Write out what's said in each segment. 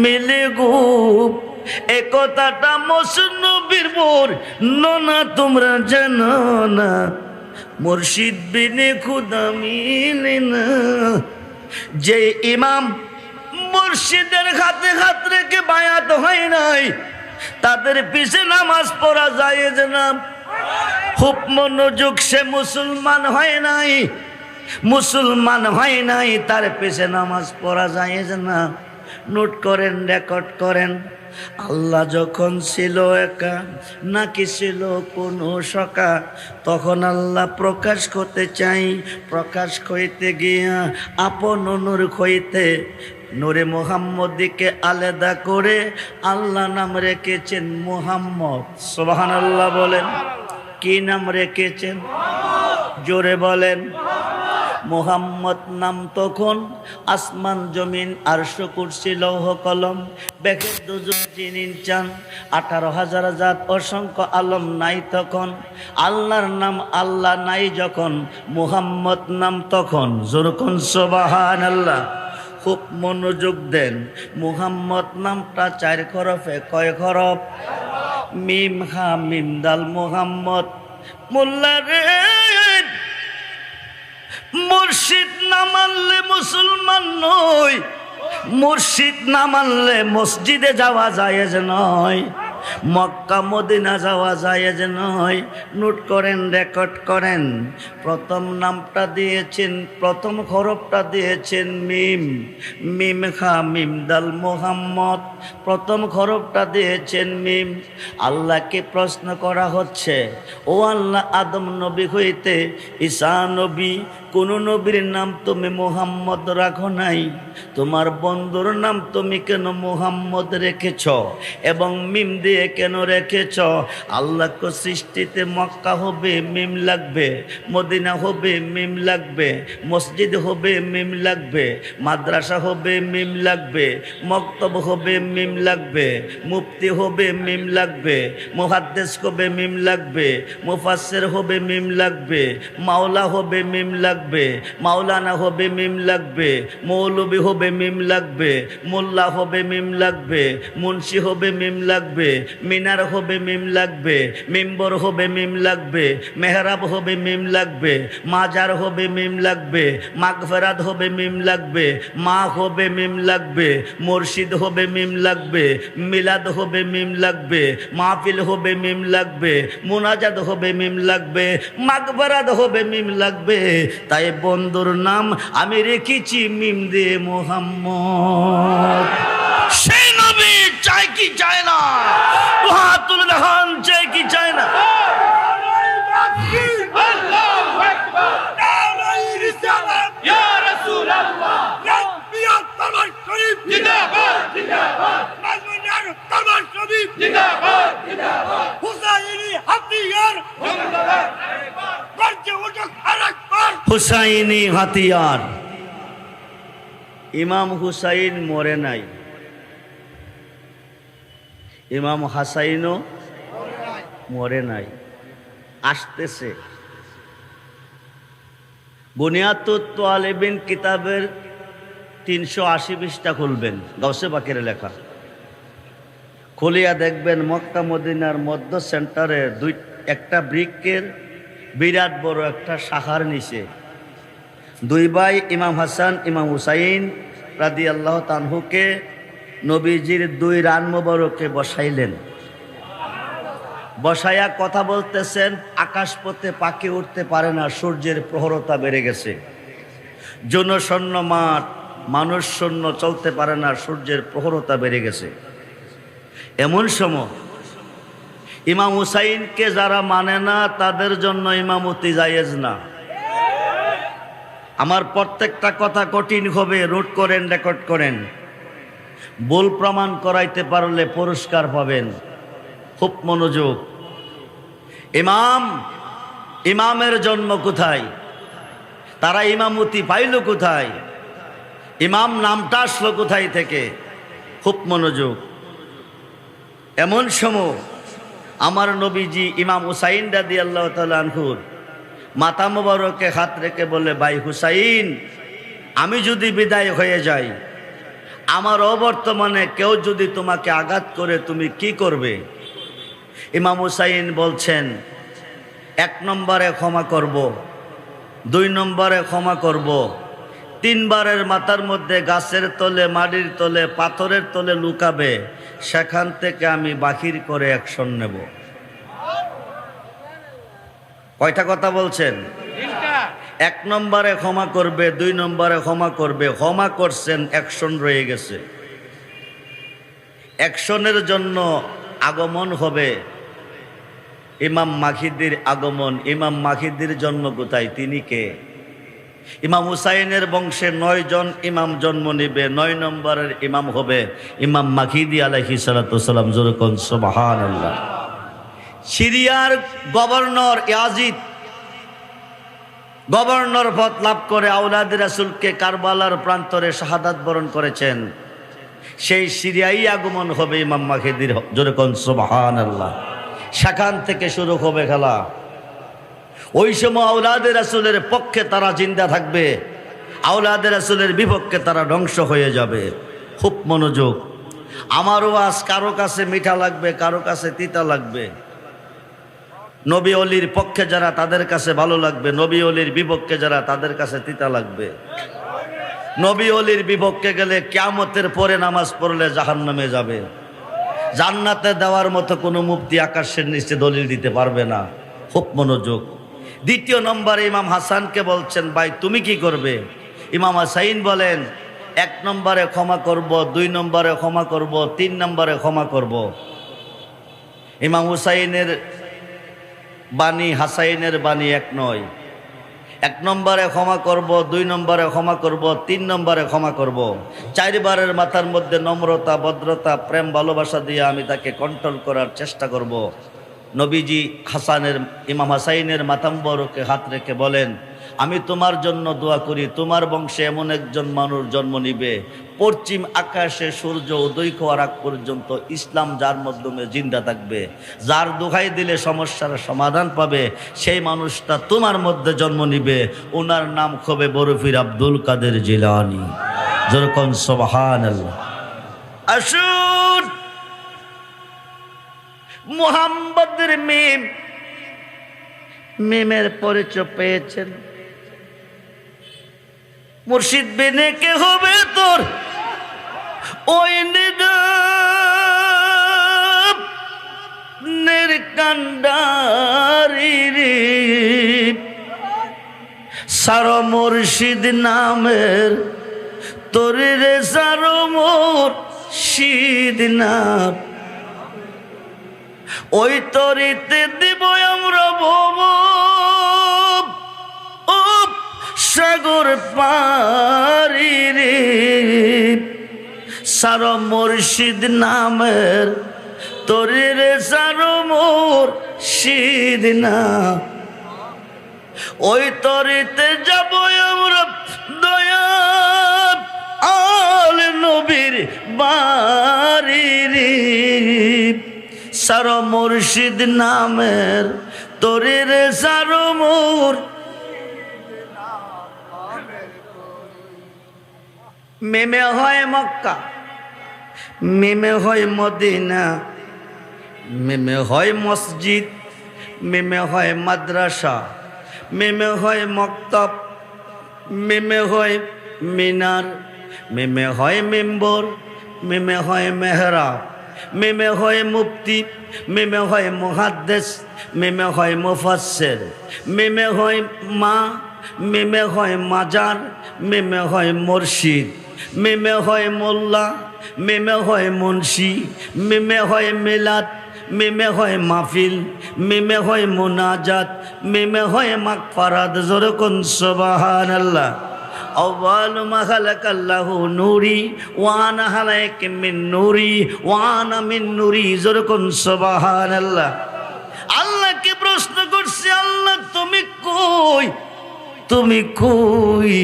মিলে গো। এ কথাটা মসনবীর বোর না তোমরা জানো না, মুর্শিদ বিনে খুদা মিলে না। যে ইমাম মুর্শিদের হাতে হাত রেখে বায়াত হয় নাই, তাদের পিছে নামাজ পড়া জায়েজ না। খুব মনোযোগ, সে মুসলমান হয় নাই, মুসলমান হয় নাই, তার পিছে নামাজ পড়া জায়েজ না। নোট করেন, রেকর্ড করেন। আল্লাহ যখন ছিল একা, নাকি ছিল কোনো সকা, তখন আল্লাহ প্রকাশ করতে চাই। প্রকাশ হইতে গিয়া আপন নূর হইতে নূরে মুহাম্মদীকে আলাদা করে আল্লাহ নাম রেখেছেন মুহাম্মদ। সুবহানাল্লাহ বলেন। কি নাম রেখেছেন? জোরে বলেন। মুহাম্মদ নাম তখন আসমান জমিন আরশ কুরসি লৌহ কলম বেকের দুজুন জিনিন চান 18,000 জাত অসংখ্য আলম নাই তখন। আল্লাহর নাম আল্লাহ নাই যখন, মুহাম্মদ নাম তখন। জোরকুন সুবহানাল্লাহ। খুব মনোযোগ দেন। মুহাম্মদ নামটা 4 হরফে। কয় হরফ? মিম হা মিম দাল মুহাম্মদ। মোল্লা রে, মুর্শিদ না মানলে মুসলমান নয়, মুর্শিদ না মানলে মসজিদে যাওয়া জায়েজ নয়, মক্কা মদিনা যাওয়া জায়েজ নয়। নোট করেন, রেকর্ড করেন। প্রথম নামটা দিয়েছেন, প্রথম হরফটা দিয়েছেন মিম। মিম খা মিম দাল মুহাম্মদ, প্রথম হরফটা দিয়েছেন মিম। আল্লাহকে প্রশ্ন করা হচ্ছে, ও আল্লাহ, আদম নবী হইতে ঈসা নবী, কোন নবীর নাম তুমি মুহাম্মদ রাখো নাই? তোমার বন্ধুর নাম তুমি কেন মুহাম্মদ রেখেছ এবং মিম দিয়ে কেন রেখেছ? আল্লাহকে সৃষ্টিতে মক্কা হবে মিম লাগবে, মদিনা হবে মিম লাগবে, মসজিদ হবে মিম লাগবে, মাদ্রাসা হবে মিম লাগবে, মক্তব হবে মিম লাগবে, মুফতি হবে মিম লাগবে, মুহাদ্দিস হবে মিম লাগবে, মুফাসসির হবে মিম লাগবে, মাওলা হবে মিম লাগবে, মাওলানা হবে মিম লাগবে, মৌলবি হবে মিম লাগবে, মোল্লা হবে মিম লাগবে, মুন্সি হবে মিম লাগবে, মিনার হবে মিম লাগবে, মিম্বর হবে মিম লাগবে, মেহরাব হবে মিম লাগবে, মাজার হবে মিম লাগবে, মাগফিরাত হবে মিম লাগবে, মা হবে মিম লাগবে, মুর্শিদ হবে মিম লাগবে, মিলাদ হবে মিম লাগবে, মাহফিল হবে মিম লাগবে, মুনাজাত হবে মিম লাগবে, মাগফিরাত হবে মিম লাগবে। তাই বন্ধুর নাম আমি রেখেছি মিম দিয়ে মুহাম্মদ। সেই নবী চাই কি চায় না? হাতুল দেখান, চাই কি চায় না? হুসাইনি হাতিয়ার। ইমাম হুসাইন মরে নাই, ইমাম হাসাইনও মরে নাই, আসতেছে। বুনিয়াতুত তালিবিন কিতাবের 380 পৃষ্ঠা খুলবেন, গাউসে বাকের লেখা। খুলিয়া দেখবেন মক্কা মদিনার মধ্য সেন্টারে একটা বৃক্ষের বিরাট বড় একটা শাখার নিচে 2 ভাই ইমাম হাসান ইমাম হুসাইন রাদিয়াল্লাহু তাআলাকে নবীজির 2 রান মোবারকে বসাইলেন। বসায়া কথা বলতেছেন, আকাশপথে পাখি উঠতে পারে না, সূর্যের প্রখরতা বেড়ে গেছে। জনশূন্য মাঠ, মানুষ শূন্য, চলতে পারে না, সূর্যের প্রখরতা বেড়ে গেছে। এমন সময় ইমাম হুসাইনকে যারা মানে না তাদের জন্য ইমামতি জায়েজ না। আমার প্রত্যেকটা কথা কঠিন হবে, নোট করেন, রেকর্ড করেন। ভুল প্রমাণ করাইতে পারলে পুরস্কার পাবেন। খুব মনোযোগ। ইমামের জন্ম কোথায়? তারা ইমামতি পাইল কোথায়? ইমাম নামটা আসলো কোথায় থেকে? খুব মনোযোগ। এমন সময় আমার নবীজি ইমাম হুসাইন রাদিয়াল্লাহু তাআলা আনহুর মাথা মোবারকে হাত রেখে বলে, ভাই হুসাইন, আমি যদি বিদায় হয়ে যাই, আমার অবর্তমানে কেউ যদি তোমাকে আঘাত করে তুমি কি করবে? ইমাম হুসাইন বলছেন, 1 নম্বরে ক্ষমা করব, 2 নম্বরে ক্ষমা করব, 3 বারের মাথার মধ্যে গাছের তলে, মাটির তলে, পাথরের তলে লুকাবে, সেখান থেকে আমি বাহির করে অ্যাকশন নেব। কয়টা কথা বলছেন? 1 নম্বরে ক্ষমা করবে, 2 নম্বরে ক্ষমা করবে। ক্ষমা করছেন, অ্যাকশন রয়ে গেছে। অ্যাকশনের জন্য আগমন হবে ইমাম মাহিদির আগমন। ইমাম মাহিদির জন্ম কোথায়? তিনি কে? ইমাম হুসাইনের বংশে 9 জন ইমাম জন্ম নিবে। 9 নম্বরের ইমাম হবে ইমাম মাহিদি আলাইহিস সালাতু ওয়াসসালাম। জোরে কোন সুবহানাল্লাহ। সিরিয়ার গভর্নর ইয়াজিদ গভর্নর পদ লাভ করে আওলাদ রাসূলকে কারবালার প্রান্তরে শাহাদাত বরণ করেছেন। সেই সিরিয়াই আগমন হবে ইমাম মাহিদির। জোরে কোন সুবহানাল্লাহ। সেখান থেকে শুরু হবে খেলা। ওই সময় আওলাদে রাসূলের পক্ষে তারা জিন্দা থাকবে, আওলাদে রাসূলের বিপক্ষে তারা ধ্বংস হয়ে যাবে। খুব মনোযোগ। আমারও আজ কারো কাছে মিঠা লাগবে, কারো কাছে তিতা লাগবে। নবী অলির পক্ষে যারা তাদের কাছে ভালো লাগবে, নবী অলির বিপক্ষে যারা তাদের কাছে তিতা লাগবে। নবী অলির বিপক্ষে গেলে কিয়ামতের পরে নামাজ পড়লে জাহান্নামে যাবে। জান্নাতে দেওয়ার মতো কোনো মুফতি আকাশের নিচে দলিল দিতে পারবে না। খুব মনোযোগ। 2 নম্বরে ইমাম হাসানকে বলছেন, ভাই তুমি কি করবে? ইমাম হুসাইন বলেন, 1 নম্বরে ক্ষমা করব, 2 নম্বরে ক্ষমা করব, 3 নম্বরে ক্ষমা করব। ইমাম হুসাইনের বাণী হাসাইনের বাণী এক নয়। 1 নম্বরে ক্ষমা করব, 2 নম্বরে ক্ষমা করব, 3 নম্বরে ক্ষমা করব। 4 বারের মাথার মধ্যে নম্রতা, ভদ্রতা, প্রেম, ভালোবাসা দিয়ে আমি তাকে কন্ট্রোল করার চেষ্টা করব। নবীজি ইমাম হাসাইনের মাথা মুবারকে হাত রেখে বলেন, আমি তোমার জন্য দোয়া করি, তোমার বংশে এমন একজন মানুষ জন্ম নিবে, পশ্চিম আকাশে সূর্য উদয় হওয়ার আগ পর্যন্ত ইসলাম যার মাধ্যমে জিন্দা থাকবে, যার দোহাই দিলে সমস্যার সমাধান পাবে, সেই মানুষটা তোমার মধ্যে জন্ম নিবে। ওনার নাম হবে বরফির আব্দুল কাদের জিলানী। যেরকম সুবহানাল্লাহ। আসুন মুহাম্মদের মিমের পরিচয় পেয়েছেন। মুর্শিদ বিনে কে হবে তোর ওই নিদানের কান্ডারি রে, সারো মুর্শিদ নামের তোরে রে, সারো মুর্শিদ নাম। ওই তরিতে দিব আমরা ভব সাগর পারি রে, সারো মুর্শিদ নামের তোরে রে, সারো মুর্শিদ নাম। ওই তরিতে যাব আমরা দয়া আল নবীর বাড়ি রে, সারো মুর্শিদ নামের তোরে রে, সারো মেমে হয় মক্কা, মেমে হয় মদিনা, মেমে হয় মসজিদ, মেমে হয় মাদ্রাসা, মেমে হয় মক্তব, মেমে হয় মিনার, মেমে হয় মেম্বর, মেমে হয় মেহরাব, মেমে হয় মুফতি, মেমে হয় মুহাদ্দিস, মেমে হয় মুফাসসির, মেমে হয় মা, মেমে হয় মাজার, মেমে হয় মুর্শিদ, মেমে হয় মোল্লা, মেমে হয় মুন্সি, মেমে হয় মিলাদ, মেমে হয় মাহফিল, মেমে হয় মুনাজাত, মেমে হয় মাগফিরাত। জোরে কোন সুবহানাল্লাহ। আউয়াল মা খালাকাল্লাহু নূরি ওয়া আনা খালাক মিন নূরি ওয়া আনা মিন নূরি। জোরে কোন সুবহানাল্লাহ। আল্লাহকে প্রশ্ন করছে, আল্লাহ তুমি কই, তুমি কই?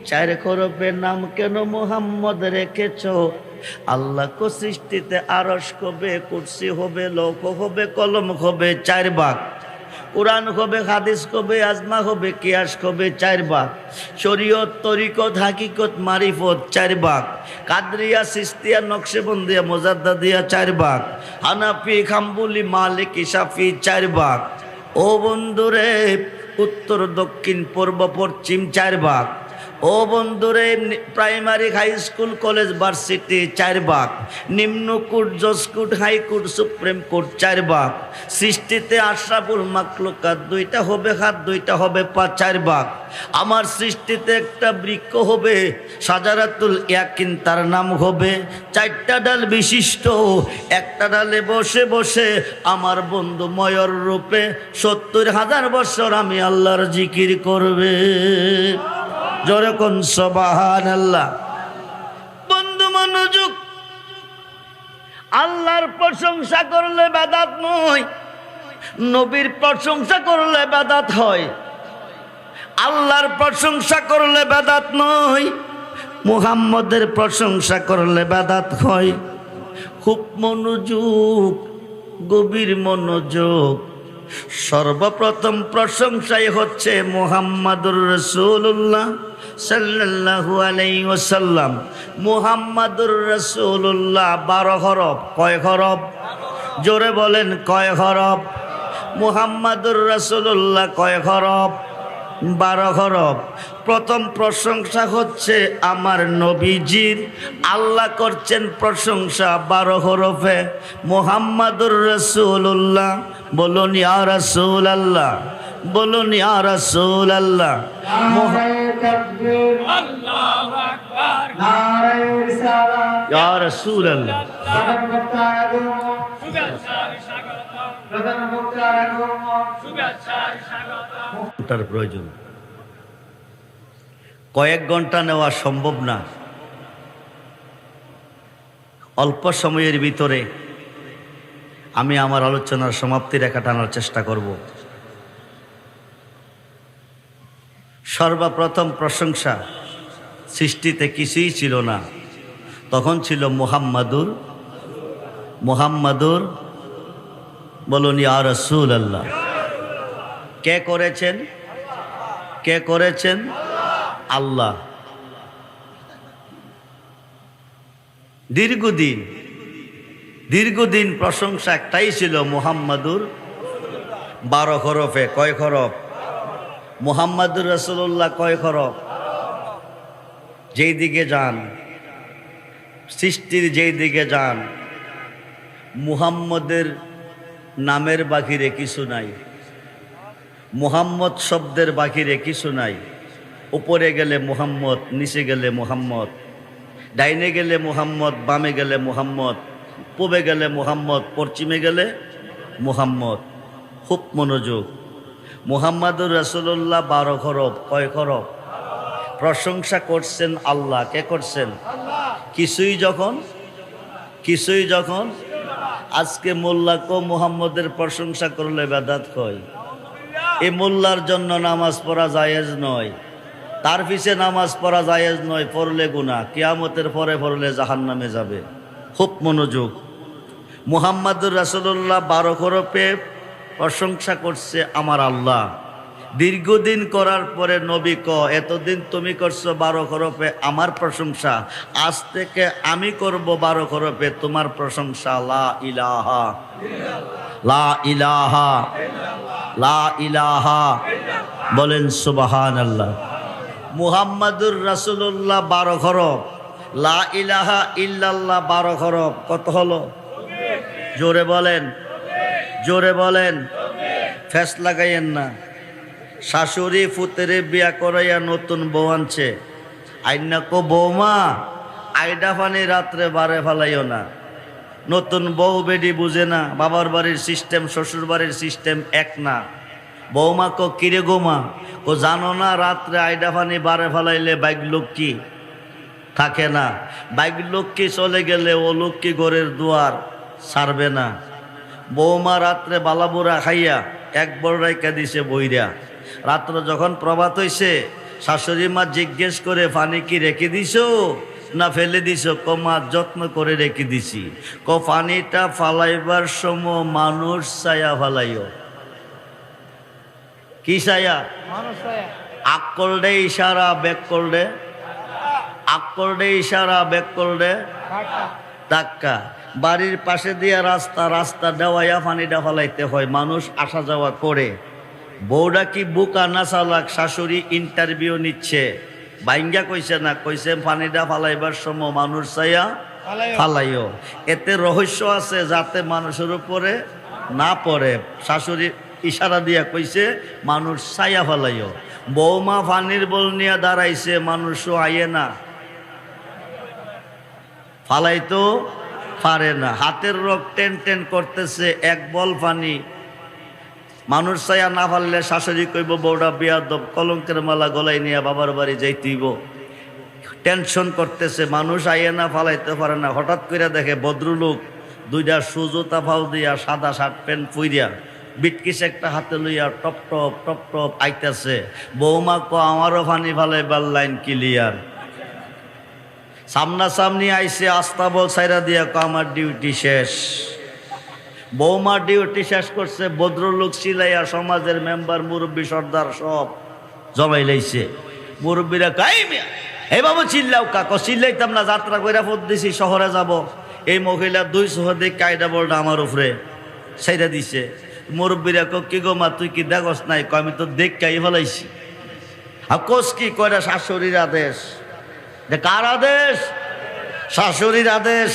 4 হরফের নাম কেন মুহাম্মদ রেখেছো? আল্লাহ কো সৃষ্টিতে আরশ হবে, কুরসি হবে, লৌহ হবে, কলম হবে, 4 ভাগ। কোরআন হবে, হাদিস হবে, আজমা হবে, কিয়াস হবে, 4 ভাগ। শরীয়ত, তরিকত, হাকিকত, মারিফত 4 ভাগ। কাদরিয়া, সিস্তিয়া, নকশবন্দিয়া, মোজাদ্দাদিয়া 4 ভাগ। হানাফি, হাম্বলি, মালিকি, শাফি 4 ভাগ। ও বন্ধুরে, উত্তর, দক্ষিণ, পূর্ব, পশ্চিম 4 ভাগ। ও বন্ধুরে, primary, high school, college, varsity 4 ভাগ। নিম্ন কোর্ট, জজ কোর্ট, হাইকোর্ট, সুপ্রিম কোর্ট 4 ভাগ। সৃষ্টিতে আশরাফুল মাখলুকাত 2টা হবে হাত, 2টা হবে পা, 4 ভাগ। আমার সৃষ্টিতে একটা বৃক্ষ হবে, সাজারাতুল ইয়াকিন তার নাম হবে। 4টা ডাল বিশিষ্ট, একটা ডালে বসে বসে আমার বন্ধু ময়ূর রূপে 70,000 বছর আমি আল্লাহর জিকির করবে। জোরে কোন সুবহানাল্লাহ। বন্ধু মনোযোগ, আল্লাহর প্রশংসা করলে বেদাত নয়, নবীর প্রশংসা করলে বেদাত হয়। আল্লাহর প্রশংসা করলে বেদাত নয়, মুহাম্মদের প্রশংসা করলে বেদাত হয়। খুব মনোযোগ, গভীর মনোযোগ। সর্বপ্রথম প্রশংসাই হচ্ছে মুহাম্মাদুর রাসূলুল্লাহ সাল্লাল্লাহু আলাইহি ওয়াসাল্লাম। মুহাম্মাদুর রাসূলুল্লাহ 12 হরফ। কয় হরফ? জোরে বলেন, কয় হরফ? মুহাম্মাদুর রাসূলুল্লাহ কয় হরফ? 12 হরফ। প্রথম প্রশংসা হচ্ছে আমার নবীজির। আল্লাহ করছেন প্রশংসা 12 হরফে। মুহাম্মাদুর রাসূলুল্লাহ, বলুন ইয়া রাসূলুল্লাহ, বলুন ইয়া রাসূলুল্লাহ। আল্লাহু আকবার, নারে রিসালাত, ইয়া রাসূলুল্লাহ। তার প্রয়োজন কয়েক ঘন্টা নেওয়া সম্ভব না। অল্প সময়ের ভিতরে আমি আমার আলোচনার সমাপ্তি রেখা টানার চেষ্টা করব। সর্বপ্রথম প্রশংসা, সৃষ্টিতে কিছুই ছিল না, তখন ছিল মুহাম্মাদুর। মুহাম্মাদুর, বলুন ইয়া রাসূলুল্লাহ। কে করেছেন? কে করেছেন? আল্লাহ। দীর্ঘদিন প্রশংসা একটাই ছিল, মুহাম্মাদুর। 12 হরফে। কয় হরফ? মুহাম্মাদুর রাসূলুল্লাহ কয় হরফ? যেই দিকে যান, সৃষ্টির যেই দিকে যান, মুহাম্মদের নামের বাহিরে কিছু নাই, মুহাম্মদ শব্দের বাহিরে কিছু নাই। উপরে গেলে মুহাম্মদ, নিচে গেলে মুহাম্মদ, ডাইনে গেলে মুহাম্মদ, বামে গেলে মুহাম্মদ, পূবে গেলে মুহাম্মদ, পশ্চিমে গেলে মুহাম্মদ। খুব মনোযোগ। মুহাম্মাদুর রাসূলুল্লাহ 12 হরফ। কয় হরফ? প্রশংসা করছেন আল্লাহ। কে করছেন? কিছুই যখন আজকে মোল্লাকে মুহাম্মদের প্রশংসা করলে বেদাত হয়। এই মোল্লার জন্য নামাজ পড়া জায়েজ নয়, তার পিছে নামাজ পড়া জায়েজ নয়, পড়লে গুনাহ, কিয়ামতের পরে পড়লে জাহান্নামে যাবে। খুব মনোযোগ। মুহাম্মাদুর রাসূলুল্লাহ 12 হরফে প্রশংসা করছে আমার আল্লাহ। দীর্ঘদিন করার পরে নবী এতদিন তুমি করছো 12 হরফে আমার প্রশংসা, আজ থেকে আমি করব 12 হরফে তোমার প্রশংসা। লা ইলাহা, লা ইলাহা, লা ইলাহা, বলেন সুবহানাল্লাহ। মুহাম্মাদুর রাসূলুল্লাহ 12 হরফ, লা ইলাহা ইল্লাল্লাহ 12 হরফ। কত হলো? জোরে বলেন, জোরে বলেন। ফেস লাগাইয়েন না। শাশুড়ি ফুতেরে বিয়া করাইয়া নতুন বউ আনছে, আইনা কো বৌমা আইডা পানি রাত্রে বারে ফেলাইও না। নতুন বউ বেডি বুঝে না, বাবার বাড়ির সিস্টেম শ্বশুর বাড়ির সিস্টেম এক না। বৌমা কো কিরে গোমা, ও জানো না রাত্রে আইডা পানি বারে ফেলাইলে বাইক লক্ষ্মী থাকে না, বাইক লক্ষ্মী চলে গেলে ও লক্ষ্মী ঘরের দুয়ার ছাড়বে না। বৌমা রাত্রে বালাবুরা খাইয়া এক বড় রাইকা দিছে বইরা। রাত্র যখন প্রভাত হইছে, শাশুড়ি মা জিজ্ঞেস করে পানি কি রেখে দিছো না ফেলে দিছো? কমা যত্ন করে রেখে দিছি। পানিটা ফালাইবার সময় মানুষ ছায়া ফালাইও। কি ছায়া? মানুষ ছায়া। আক করলে ইশারা, ব্যাক করলে আক করলে ইশারা, ব্যাক করলে ধাক্কা। ধাক্কা। বাড়ির পাশে দিয়ে রাস্তা, রাস্তা দেওয়াইয়া পানিটা ফলাইতে হয়, মানুষ আসা যাওয়া করে। বউটা কি বুকা না চালাক, শাশুড়ি ইন্টারভিউ নিচ্ছে, বাইঙ্গা কইছে না, কইছে পানিটা ফালাইবার সময় মানুষ চাইয়া ফালাইও। এতে রহস্য আছে যাতে মানুষের উপরে না পড়ে। শাশুড়ি ইশারা দিয়া কইছে মানুষ ছায়া ফালাইও। বৌমা পানির বল নিয়ে দাঁড়াইছে, মানুষও আইয়ে না, ফালাইতো পারে না, হাতের রোগ টেন টেন করতেছে, এক বল পানি। মানুষ ছায়া না ফাললে শাশুড়ি কইব বউটা বিয়াদব, কলঙ্কের মালা গলায় নিয়ে বাবার বাড়ি যাইতেইব। টেনশন করতেছে, মানুষ আইয়ে না, ফালাইতে পারে না। হঠাৎ করে দেখে ভদ্রলোক দুইটা সুজোতা ফাউ দিয়া, সাদা শার্ট প্যান্ট পুইরা, বিটকিস একটা হাতে লইয়া টপ টপ টপ টপ আইতেছে। বৌমা ক আমারও পানি ফালাইবার লাইন ক্লিয়ার। সামনাসামনি আইসে, আস্তা বল সাইরা দিয়া ক আমার ডিউটি শেষ। বৌমা ডিউটি শেষ করছে, ভদ্রলোক সিলাইয়া সমাজের মেম্বার, মুরব্বী, সর্দার সব জমাই লাইছে। মুরব্বীরা কাই মিয়া, এই বাবু চিল্লাও কাক, চিল্লাইতাম না, যাত্রা কইরা পথ দিছি, শহরে যাব। এই মহিলা দুই শহরে কায়দা বলটা আমার উপরে সাইরা দিছে। মুরব্বীরা ক কি গো মা, তুই কি দেখস নাই? ক আমি তো দেখাই ফেলাইছি। আর কোস কি কয়টা শাশুড়ির আদেশ। যে কার আদেশ? শাশুড়ির আদেশ।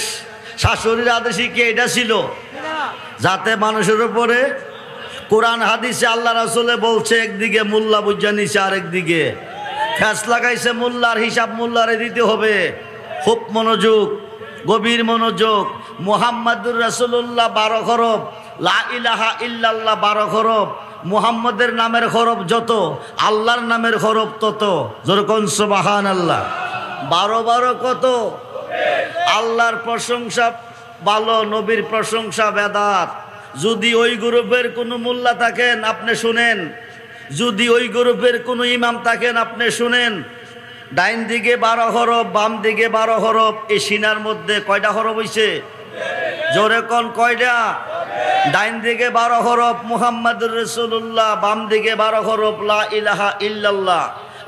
শাশুড়ির আদেশই কি এটা ছিল? যাতে মানুষের উপরে কোরআন হাদিসে আল্লাহ রাসূলে বলছে, একদিকে মোল্লা বুঝা নিছে, আরেকদিকে ফ্যাস লাগাইছে, মোল্লার হিসাব মোল্লারে দিতে হবে। খুব মনোযোগ, গভীর মনোযোগ। মুহাম্মাদুর রাসূলুল্লাহ 12 হরফ, লা ইলাহা ইল্লাল্লাহ 12 হরফ। মুহাম্মদের নামের হরফ যত, আল্লাহর নামের হরফ তত। যেরকম সুবহানাল্লাহ। 12 কত? আল্লাহর প্রশংসা ভালো, নবীর প্রশংসা বেদাত। যদি ওই গ্রুপের কোনো মোল্লা থাকেন আপনি শুনেন, যদি ওই গ্রুপের কোনো ইমাম থাকেন আপনি শুনেন। ডাইন দিকে 12 হরফ, বাম দিকে 12 হরফ। এই সিনার মধ্যে কয়টা হরফ হইছে? জোরে কোন কয়টা? ডাইন দিকে 12 হরফ মুহাম্মাদুর রাসূলুল্লাহ, বাম দিকে 12 হরফ লা ইলাহা ইল্লাল্লাহ।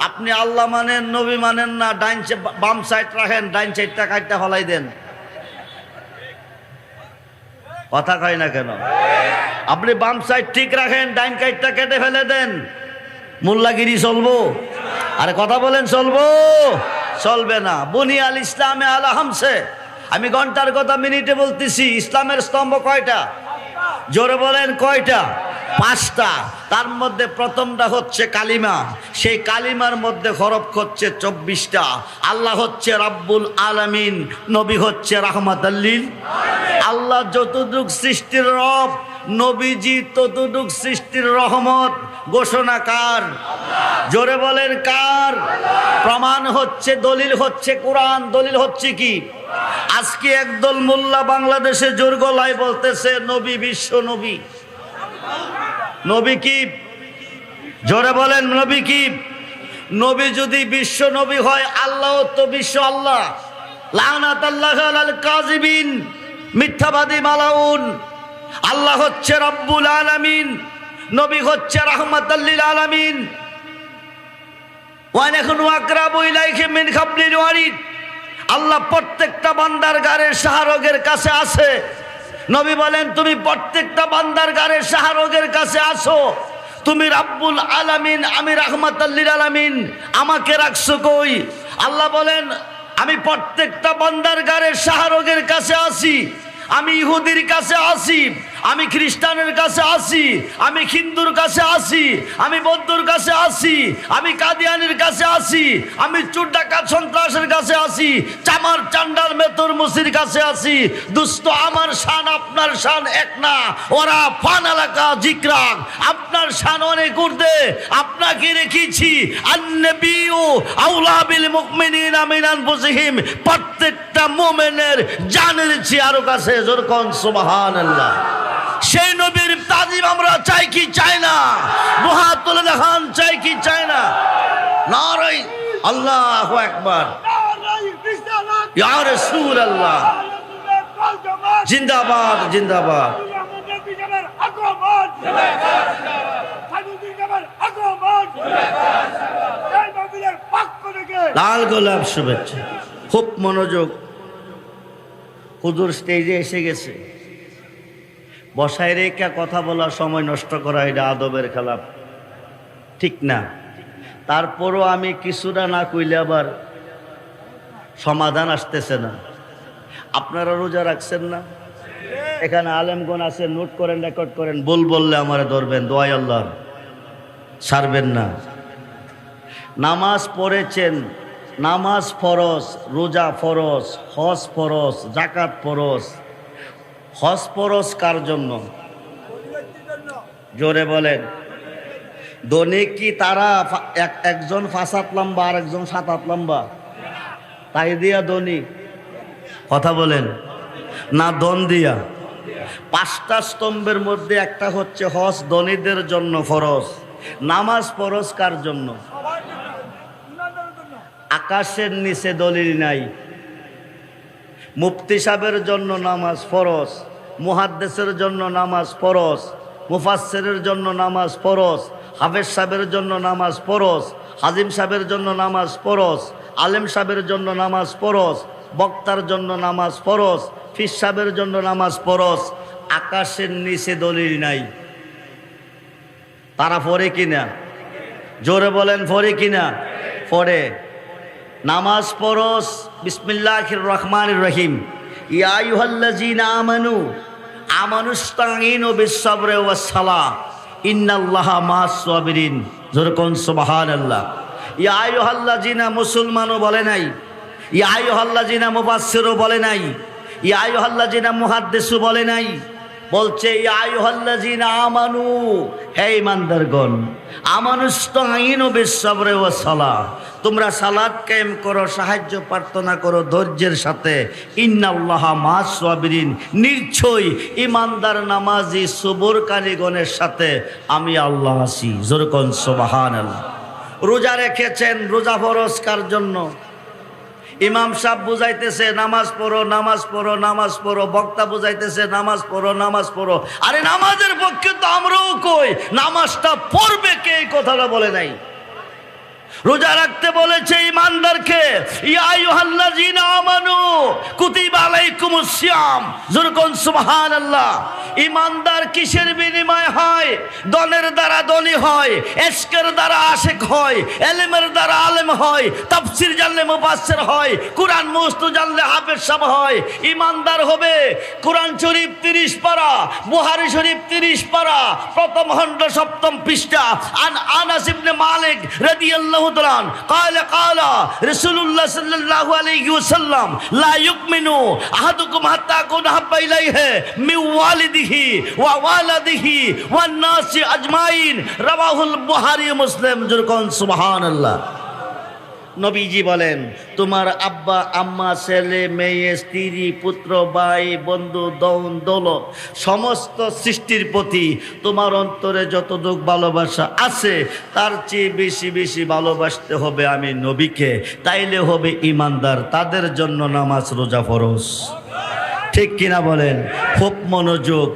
আপনি আল্লাহ মানেন, নবী মানেন না, ডাইন বাম সাইড রাখেন, ডাইন সাইডটা কাটটা ফলাই দেন। কথা কয় না কেন? আপনি বাম সাইড ঠিক রাখেন, ডাইন সাইডটা কেটে ফেলে দেন, মোল্লাগিরি চলবো? আরে কথা বলেন, চলবো? চলবে না। বুনিয়াল ইসলামে আলা হামসে। আমি ঘন্টার কথা মিনিটে বলতেছি। ইসলামের স্তম্ভ কয়টা? জোরে বলেন কয়টা? 5টা। তার মধ্যে প্রথমটা হচ্ছে কালিমা। সেই কালিমার মধ্যে হরফ হচ্ছে 24টা। আল্লাহ হচ্ছে রাব্বুল আলামিন, নবী হচ্ছে রাহমাতাল লিল। আল্লাহ যতটুক সৃষ্টির রব, নবীজি ততটুক সৃষ্টির রহমত। ঘোষণা কার? জোরে বলেন কার? প্রমাণ হচ্ছে, দলিল হচ্ছে কোরআন। দলিল হচ্ছে কি? আজকে একদল মোল্লা বাংলাদেশে জোর গলায় বলতেছে নবী বিশ্ব নবী। নবী কি? জোরে বলেন নবী কি? নবী যদি বিশ্ব নবী হয়, আল্লাহ তো বিশ্ব আল্লাহ। লানাতাল্লাহু আলাল কাযিবিন, মিথ্যাবাদী মালাউন। আল্লাহ হচ্ছে রব্বুল আলামিন, নবী হচ্ছে রাহমাতাল লিল আলামিন। ওয়া নাহনু আকরাবু ইলাইহি মিন হাবলিল ওয়ারিদ। আল্লাহ প্রত্যেকটা বান্দার গায়ের শাহরগের কাছে আছে। নবী বলেন তুমি প্রত্যেকটা বান্দার গায়ের শাহরগের কাছে আসো। তুমি রাব্বুল আলামিন, আমি রাহমাতাল লিল আলামিন, আমাকে রাখছো কই? আল্লাহ বলেন আমি প্রত্যেকটা বান্দার গায়ের শাহরগের কাছে আসি। আমি ইহুদির কাছে আসি, আমি খ্রিস্টানের কাছে আসি, আমি হিন্দুর কাছে আসি, আমি বৌদ্ধর কাছে আসি, আমি কাদিয়ানির কাছে আসি, আমি চোর ডাকাত সন্ত্রাসের কাছে আসি, চামার চান্ডাল মেতর মুসির কাছে আসি। দুস্থ আমার শান আপনার শান এক না। ওরা ফান এলাকা জিকরাক, আপনার শান অনেক ঊর্ধ্বে। আপনাকে রেখেছি আন্নবিয়্যু আউলা বিল মুমিনিনা মিন আনফুসিহিম। প্রত্যেকটা মুমিনের জানের চেয়ে আরো কাছে। জোরকন সুবহানাল্লাহ। সেই নবীর তাজিম আমরা চাই কি চাই না? দুহাত তুলে দেখান, চাই কি চাই না? নারে আল্লাহু আকবার, ইয়া রাসূলুল্লাহ, জিন্দাবাদ জিন্দাবাদ। লাল গোলাপ শুভেচ্ছা। খুব মনোযোগ। হুজুর স্টেজে এসে গেছে, বসায় রেখে কথা বলার সময় নষ্ট করা এটা আদবের খেলাপ, ঠিক না। তারপরও আমি কিছুটা না কইলে আবার সমাধান আসতেছে না। আপনারা রোজা রাখছেন না? এখানে আলেমগণ আছে, নোট করেন, রেকর্ড করেন। বললে আমারে ধরবেন, দোয়াই আল্লাহ ছাড়বেন না। নামাজ পড়েছেন, নামাজ ফরজ, রোজা ফরজ, হজ ফরজ, জাকাত ফরজ। হজ ফরজ কার জন্য? জোরে বলেন। দৈনিক কি তারা একজন 5 হাত লম্বা আর একজন 7 হাত লম্বা? তাই দিয়া দৈনিক? কথা বলেন না, দন দিয়া। 5টা স্তম্ভের মধ্যে একটা হচ্ছে হজ, ধনীদের জন্য ফরজ। নামাজ ফরজ কার জন্য? আকাশের নিচে দলিল নাই। মুফতি সাহেবের জন্য নামাজ ফরজ, মুহাদ্দিসের জন্য নামাজ ফরজ, মুফাসসিরের জন্য নামাজ ফরজ, হাফেজ সাহেবের জন্য নামাজ ফরজ, হাজিম সাহেবের জন্য নামাজ ফরজ, আলেম সাহেবের জন্য নামাজ ফরজ, বক্তার জন্য নামাজ ফরজ, ফির সাহেবের জন্য নামাজ ফরজ। আকাশের নিচে দলিল নাই। তারা পড়ে কিনা? জোরে বলেন, পড়ে কিনা? পড়ে। নামাজ ফরজ। বিসমিল্লাহির রহমানির রহিম। ইয়া আইয়ুহাল্লাযীনা আমানু আমানুস্তাঈনু বিস-সাবরি ওয়াস-সালাহ ইন্নাল্লাহা মা'আস-সাবিরিন। জোরে কোন সুবহানাল্লাহ। ইয়া আইয়ুহাল্লাযীনা, মুসলমানও বলে নাই। ইয়া আইয়ুহাল্লাযীনা মুফাসসিরও বলে নাই। ইয়া আইয়ুহাল্লাযীনা মুহাদ্দিসও বলে নাই। বলছে ইয়া আইয়ুহাল্লাযীনা আমানু, হে ঈমানদারগণ, আমানুস্তাঈনু বিস-সাবরি ওয়াস-সালাহ, তোমরা সালাত কায়েম করো, সাহায্য প্রার্থনা করো ধৈর্যের সাথে। ইন্নাল্লাহা মা'আস-সাবিরিন, নিশ্চয়ই ঈমানদার নামাজি সবরকারীগণের সাথে আমি আল্লাহ আছি। জোরে কোন সুবহানাল্লাহ। রোজা রেখেছেন, রোজা ফরজ কার জন্য? ইমাম সাহেব বুঝাইতেছে নামাজ পড়ো, নামাজ পড়ো, নামাজ পড়ো। বক্তা বুঝাইতেছে নামাজ পড়ো, নামাজ পড়ো। আরে নামাজের পক্ষে তো আমরাও কই, নামাজটা পড়বে কে? এই কথাটা বলে নাই। রোজা রাখতে বলেছে ঈমানদারকে। ইয়া আইয়ুহাল্লাযীনা আমানু কুতিবা আলাইকুমুস সিয়াম। জোরে কোন সুবহানাল্লাহ। ঈমানদার কিসের বিনিময় হয়? দনের দ্বারা ধনী হয়, ইশকের দ্বারা আশিক হয়, ইলমের দ্বারা আলেম হয়, তাফসীর জানলে মুফাসসির হয়, কুরআন মুখস্থ জানলে হাফেজ সাহেব হয়। ঈমানদার হবে কুরআন শরীফ 30 পারা, বুখারী শরীফ 30 পারা, প্রথম খণ্ড 7ম পৃষ্ঠা। আনাস ইবনে মালিক রাদিয়াল্লাহু قال رسول الله صلى الله عليه وسلم لا يؤمن احدكم حتى اكون احب اليه من والده ووالده والناس اجمعين رواه البخاري ومسلم। সুবহান আল্লাহ। নবীজি বলেন, তোমার আব্বা আম্মা, ছেলে মেয়ে, স্ত্রী, পুত্র, ভাই, বন্ধু, দৌন দৌলত, সমস্ত সৃষ্টির প্রতি তোমার অন্তরে যতটুকু ভালোবাসা আছে তার চেয়ে বেশি বেশি ভালোবাসতে হবে আমি নবীকে, তাইলে হবে ঈমানদার। তাদের জন্য নামাজ রোজা ফরজ। ঠিক কিনা বলেন? খুব মনোযোগ।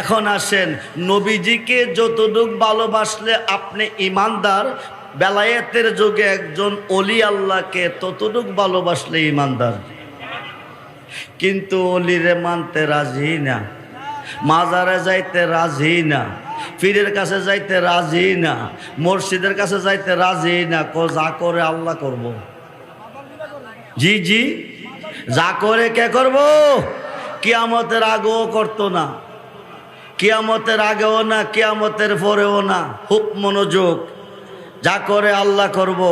এখন আসেন, নবীজিকে যতটুকু ভালোবাসলে আপনি ঈমানদার, বেলায়েতের যুগে একজন ওলি আল্লাহকে ততটুক ভালোবাসলে ঈমানদার। কিন্তু ওলিরে মানতে রাজি না, মাজারে যাইতে রাজি না, পীরের কাছে যাইতে রাজি না, মসজিদের কাছে যাইতে রাজি না। যা করে আল্লাহ করব। জি জি, যা করে কে করব? কিয়ামতের আগেও করতো না, কিয়ামতের আগেও না, কিয়ামতের পরেও না। খুব মনোযোগ। যা করে আল্লাহ করব।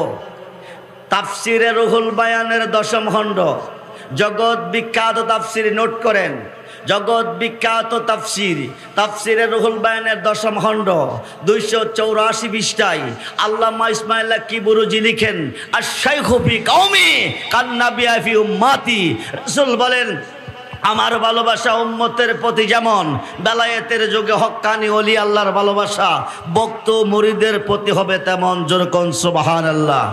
তাফসিরে রুহুল বায়ানের 10ম খণ্ড, জগৎ বিখ্যাত তাফসির, নোট করেন, জগৎ বিখ্যাত তাফসির, তাফসিরে রুহুল বায়ানের 10ম খণ্ড 284 পৃষ্ঠায় আল্লামা ইসমাইল কিবরুজি লিখেন, আশ-শাইখু ফি কওমি কান্নাবিয়া ফি উম্মতি। রাসূল বলেন, আমার ভালোবাসা উম্মতের প্রতি যেমন বেলায়েতের যুগে হক্কানি ওলি আল্লাহর ভালোবাসা ভক্ত মুরিদের প্রতি হবে তেমন। যেরকম সুবহানাল্লাহ।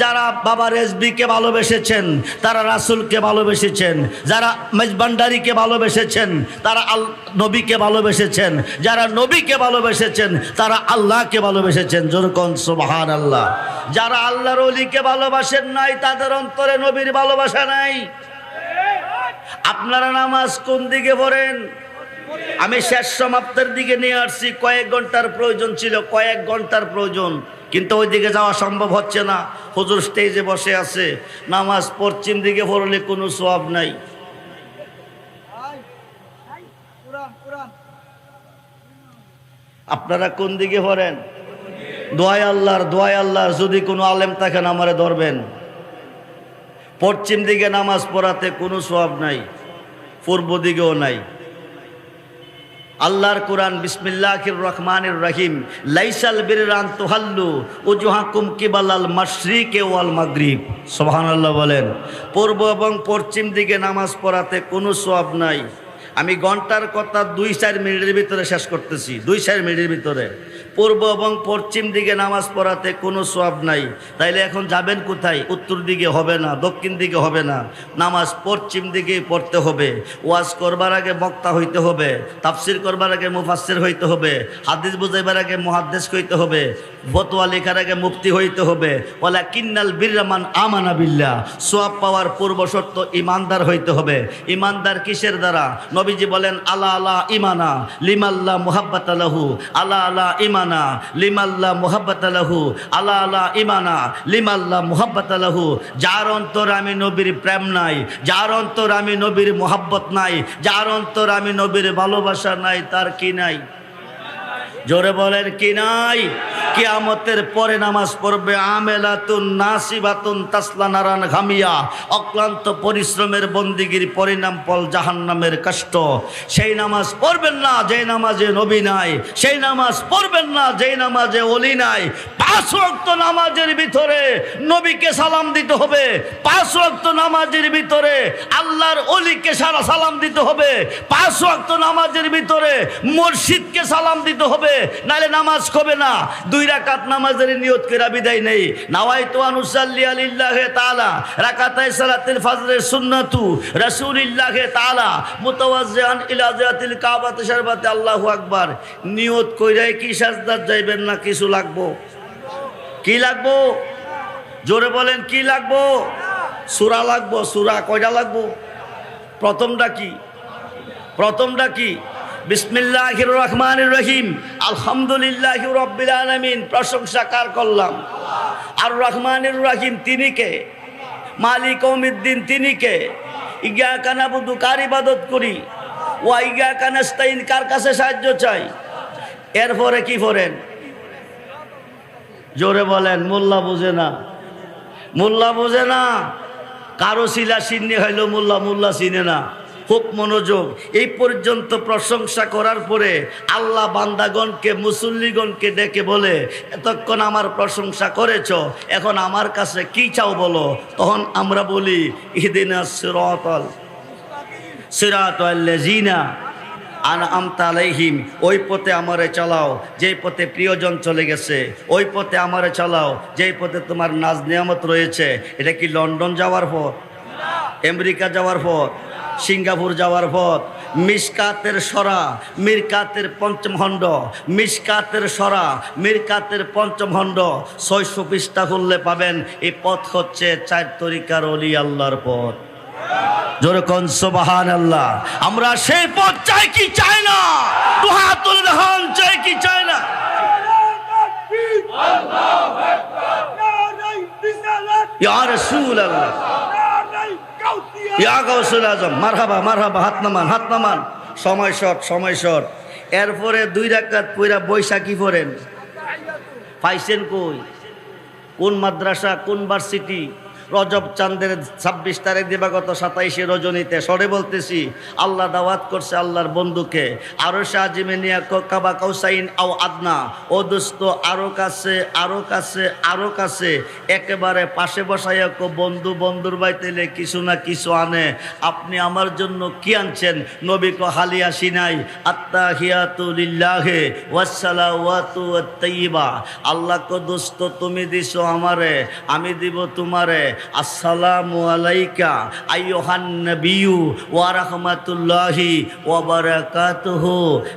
যারা বাবা রেজবিকে ভালোবেসেছেন তারা রাসূলকে ভালোবেসেছেন, যারা মেজবান্ডারিকে ভালোবেসেছেন তারা নবীকে ভালোবেসেছেন, যারা নবীকে ভালোবেসেছেন তারা আল্লাহকে ভালোবেসেছেন। যেরকম সুবহানাল্লাহ। যারা আল্লাহর ওলিকে ভালোবাসেন নাই তাদের অন্তরে নবীর ভালোবাসা নাই। আপনারা নামাজ কোন দিকে পড়েন? আমি শেষ সমাপ্তের দিকে নিয়ে আসছি। কয়েক ঘন্টার প্রয়োজন ছিল, কয়েক ঘন্টার প্রয়োজন, কিন্তু ওই দিকে যাওয়া সম্ভব হচ্ছে না। হুজুর স্টেজে বসে আছে। নামাজ পশ্চিম দিকে পড়লে কোনো সওয়াব নাই। আপনারা কোন দিকে পড়েন? দোয়াই আল্লাহর যদি কোনো আলেম থাকেন আমারে ধরবেন। পশ্চিম দিকে নামাজ পড়াতে কোনো সওয়াব নাই, পূর্ব দিকেও নাই। আল্লাহর কোরআন বিসমিল্লাহির রহমানির রহিম লাইসাল বিররান তুহাল্লু উজুহাকুম কিবালাল মাশরিকি ওয়াল মাগরিব। সুবহানাল্লাহ বলেন। পূর্ব এবং পশ্চিম দিকে নামাজ পড়াতে কোনো সওয়াব নাই। আমি ঘন্টার কথা 2-4 মিনিটের ভিতরে শেষ করতেছি, 2-4 মিনিটের ভিতরে। পূর্ব এবং পশ্চিম দিকে নামাজ পড়াতে কোনো সওয়াব নাই। তাইলে এখন যাবেন কোথায়? উত্তর দিকে হবে না, দক্ষিণ দিকে হবে না, নামাজ পশ্চিম দিকেই পড়তে হবে। ওয়াজ করবার আগে বক্তা হইতে হবে, তাফসির করবার আগে মুফাসসির হইতে হবে, হাদিস বুঝাইবার আগে মুহাদ্দিস হইতে হবে, ফতোয়া লেখার আগে মুফতি হইতে হবে। ওয়ালাকিন্নাল বিররা মান আমানা বিল্লাহ। সওয়াব পাওয়ার পূর্ব শর্ত ইমানদার হইতে হবে। ইমানদার কিসের দ্বারা? নবীজি বলেন আলা আলা ইমানা লিমাল্লা মুহাব্বাতা লাহু, আলা আলা ইমানা লিমাল্লা মুহাব্বাতা লাহু, আলা আলা ইমানা লিমাল্লা মুহাব্বাতা লাহু। যার অন্তর আমি নবীর প্রেম নাই, যার অন্তর আমি নবীর মুহাব্বত নাই, যার অন্তর আমি নবীর ভালোবাসা নাই, তার কি নাই? জোরে বলেন কি নাই? কিয়ামতের পরে নামাজ পড়বে আমেলাতুন নাসিবাতুন তাসলা নারান ঘামিয়া। অক্লান্ত পরিশ্রমের বন্দিগির পরিণাম ফল জাহান্নামের কষ্ট। সেই নামাজ পড়বেন না যেই নামাজে নবী নাই, সেই নামাজ পড়বেন না যেই নামাজে ওলি নাই। 5 ওয়াক্ত নামাজের ভিতরে নবীকে সালাম দিতে হবে, 5 ওয়াক্ত নামাজের ভিতরে আল্লাহর ওলিকে সালাম দিতে হবে, 5 ওয়াক্ত নামাজের ভিতরে মুর্শিদকে সালাম দিতে হবে, নালে নামাজ হবে না। 2 রাকাত নামাজের নিয়ত করে বিদায় নেই। নাওয়াইতু আনুসাল্লি আলিল্লাহি তাআলা রাকাতাই সালাতুল ফজরের সুন্নাতু রাসূলিল্লাহি তাআলা মুতাওয়াজ্জিআন ইলা জিয়াতিল কাবাতি শরবাতে আল্লাহু আকবার। নিয়ত কইরাই কি সাজদাত যাইবেন না কিছু লাগবো? কি লাগবো? জোরে বলেন কি লাগবো? সূরা লাগবো। সূরা কয়টা লাগবো? প্রথমটা কি? প্রথমটা কি? বিসমিল্লাহির রহমানির রহিম আলহামদুলিল্লাহি রাব্বিল আলামিন। প্রশংসা কার করলাম? আর রহমানির রহিম তিনি কে? মালিক ইয়াউমিদ্দিন তিনি কে? ইয়াকা নাবুদু কার ইবাদত করি, ওয়া ইয়াকা নাস্তাইন কার কাছে সাহায্য চাই। এরপরে কি পড়েন? জোরে বলেন। মোল্লা বুঝে না, মোল্লা বুঝে না। কারো শিলা চিহ্নে হইল মোল্লা চিনে না। খুব মনোযোগ। এই পর্যন্ত প্রশংসা করার পরে আল্লাহ বান্দাগণকে মুসল্লিগণকে ডেকে বলে এতক্ষণ আমার প্রশংসা করেছ, এখন আমার কাছে কি চাও বলো। তখন আমরা বলি ইহদিনাস সিরাতাল লাযিনা আনআমতা আলাইহিম। ওই পথে আমারে চালাও যেই পথে প্রিয়জন চলে গেছে, ওই পথে আমারে চালাও যেই পথে তোমার নাজ নিয়ামত রয়েছে। এটা কি লন্ডন যাওয়ার পথ, আমেরিকা যাওয়ার পথ, সিঙ্গাপুর যাওয়ার পথ? মিশকাতের সরা মিরকাতের পঞ্চম খণ্ড, মিশকাতের সরা মিরকাতের পঞ্চম খণ্ড 600 পৃষ্ঠা খুললে পাবেন। এই পথ হচ্ছে 4 তরিকার ওলি আল্লাহর পথ। জোরে কোন সুবহানাল্লাহ। আমরা সেই পথ চাই কি চাই না? দুহাতুল দেখান চাই কি চাই না? আল্লাহু আকবার। নারায়ে রিসালাত ইয়া রাসূলুল্লাহ ইয়া গাউসুল আজম। মারহাবা মারহাবা। হাত নামান, হাত নামান। সময় শর্ট। এরপরে 2 রাকাত পয়রা বৈশাখী পড়েন। পাইছেন কই? কোন মাদ্রাসা, কোন ভার্সিটি, রজব চাঁদের 26 তারিখ দিবাগত 27 রজনীতে সরে বলতেছি, আল্লাহ দাওয়াত করছে আল্লাহর বন্ধুকে আরশে আজিমে নিয়া কাবা কাউসাইন আও আদনা, ও দোস্ত আরো কাছে আরো কাছে আরো কাছে, একেবারে পাশে বসাইয়া কো বন্ধু বন্ধুর বাইতেলে কিছু না কিছু আনে। আপনি আমার জন্য কি আনছেন? নবী কো হালি আসি নাই, আত্তাহিয়াতু লিল্লাহি ওয়াসসালাওয়াতু ওয়াত-তাইয়্যিবা। আল্লাহ কো দোস্ত তুমি দিছো আমারে, আমি দিব তোমারে। আসসালামু আলাইকা আইয়ুহান নবিয়্যু ওয়া রাহমাতুল্লাহি ওয়া বারাকাতুহু।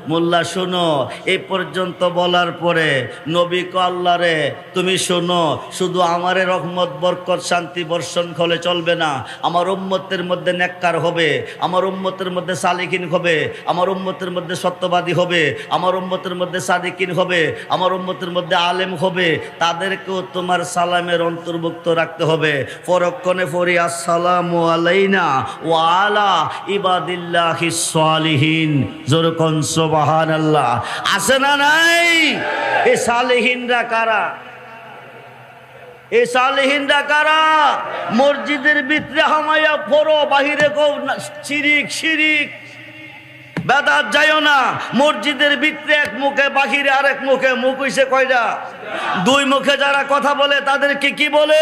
মোল্লা শোনো, এই পর্যন্ত বলার পরে নবী কো আল্লাহ রে তুমি শোনো, শুধু আমারে রহমত বরকত শান্তি বর্ষণ হলে চলবে না, আমার উম্মতের মধ্যে নেককার হবে, আমার উম্মতের মধ্যে সালিকিন হবে, আমার উম্মতের মধ্যে সত্যবাদী হবে, আমার উম্মতের মধ্যে সাদিকিন হবে, আমার উম্মতের মধ্যে আলেম হবে, তাদেরকেও তোমার সালামের অন্তর্ভুক্ত রাখতে হবে। পরক্ষণে পড়ি আসসালামু আলাইনা ওয়া আলা ইবাদিল্লাহিস সালিহিন। জোরকন সুবহানাল্লাহ। আছে না নাই? এই সালিহিনরা কারা? এই সালেহিনরা কারা? মসজিদের ভিতরে হামাইয়া পড়ো, বাহিরে কও শিরিক শিরিক, বেদাত যাইও না। মসজিদের ভিতরে এক মুখে, বাহিরে আরেক মুখে। মুখ হইছে কয়টা? দুই মুখে যারা কথা বলে তাদেরকে কি বলে?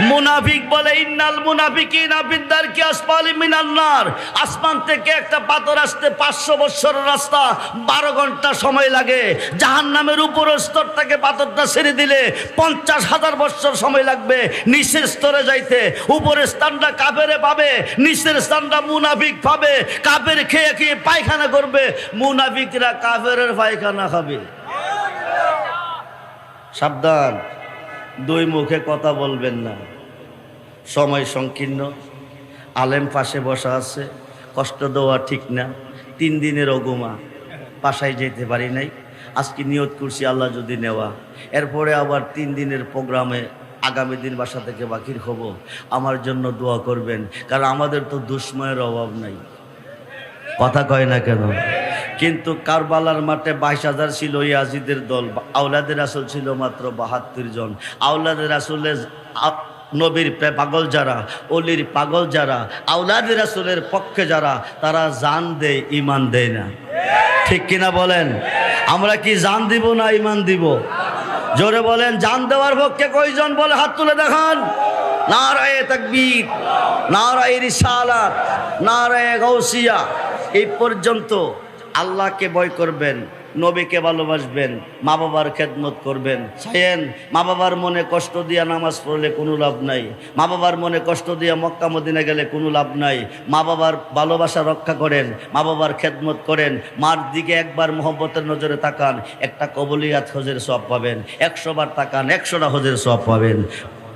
মুনাফিক বলে। ইন্নাল মুনাফিকিনা ফিদ-দারকি আসফালি মিনান নার। আসমান থেকে একটা পাথর আসতে 500 বছরের রাস্তা 12 ঘন্টা সময় লাগে। জাহান্নামের উপরের স্তর থেকে পাথরটা ছেড়ে দিলে 50,000 বছর সময় লাগবে নিচের স্তরে যাইতে। উপরের স্থানটা কাফেরে পাবে, নিচের স্থানটা মুনাফিক পাবে। কাফের খেয়ে খেয়ে পায়খানা করবে, মুনাফিকরা কাফেরের পায়খানা খাবে। সাবধান, দুই মুখে কথা বলবেন না। সময় সংকীর্ণ, আলেম পাশে বসা আছে, কষ্ট দেওয়া ঠিক না। 3 দিনের অগুমা, বাসায় যেতে পারি নাই। আজকে নিয়ত করছি আল্লাহ যদি নেওয়া, এরপরে আবার 3 দিনের প্রোগ্রামে আগামী দিন বাসা থেকে বাকির হব। আমার জন্য দোয়া করবেন, কারণ আমাদের তো দুশ্মনের অভাব নাই। কথা কয় না কেন? কিন্তু কারবালার মাঠে 22,000 ছিল ইয়াজিদের দল, আওলাদের রাসূল ছিল মাত্র 72 জন। আওলাদের রাসূলের নবীর পাগল যারা, অলির পাগল যারা, আওলাদের রাসূলের পক্ষে যারা, তারা জান দেয়, ইমান দেয় না। ঠিক কিনা বলেন? আমরা কি জান দিব না ইমান দিব? জোরে বলেন। জান দেওয়ার পক্ষে কয়জন বলে হাত তুলে দেখান। নারায়ে তাকবীর, নারায়ে রিসালাত, নারায়ে গাউসিয়া। এই পর্যন্ত আল্লাহকে ভয় করবেন, নবীকে ভালোবাসবেন, মা বাবার খেদমত করবেন। চাইেন মা বাবার মনে কষ্ট দিয়া নামাজ পড়লে কোনো লাভ নাই, মা বাবার মনে কষ্ট দিয়া মক্কা মদিনা গেলে কোনো লাভ নাই। মা বাবার ভালোবাসা রক্ষা করেন, মা বাবার খেদমত করেন। মার দিকে একবার মোহব্বতের নজরে তাকান, একটা কবুলিয়াত হজের সওয়াব পাবেন। 100 বার তাকান, 100টা হজের সওয়াব পাবেন।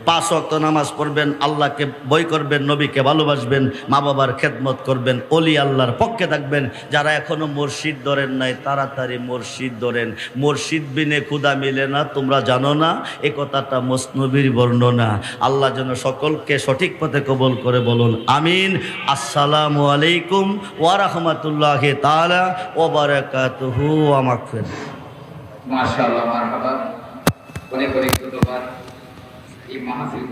5 ওয়াক্ত নামাজ পড়বেন, আল্লাহকে ভয় করবেন, নবীকে ভালোবাসবেন, মা বাবার খেদমত করবেন, অলি আল্লাহর পক্ষে থাকবেন। যারা এখনো মুর্শিদ ধরেন নাই, তাড়াতাড়ি মুর্শিদ ধরেন। মুর্শিদ বিনে খুদা মিলে না, তোমরা জানো না? এ কথাটা মসনবীর বর্ণনা। আল্লাহ যেন সকলকে সঠিক পথে কবুল করে, বলুন আমিন। আসসালামু আলাইকুম ওয়া রাহমাতুল্লাহি তাআলা ওয়া বারাকাতুহু ওয়া মাগফিরাত। মাশাআল্লাহ, মারহাবা। অনেক অনেক ধন্যবাদ এই মাহফিল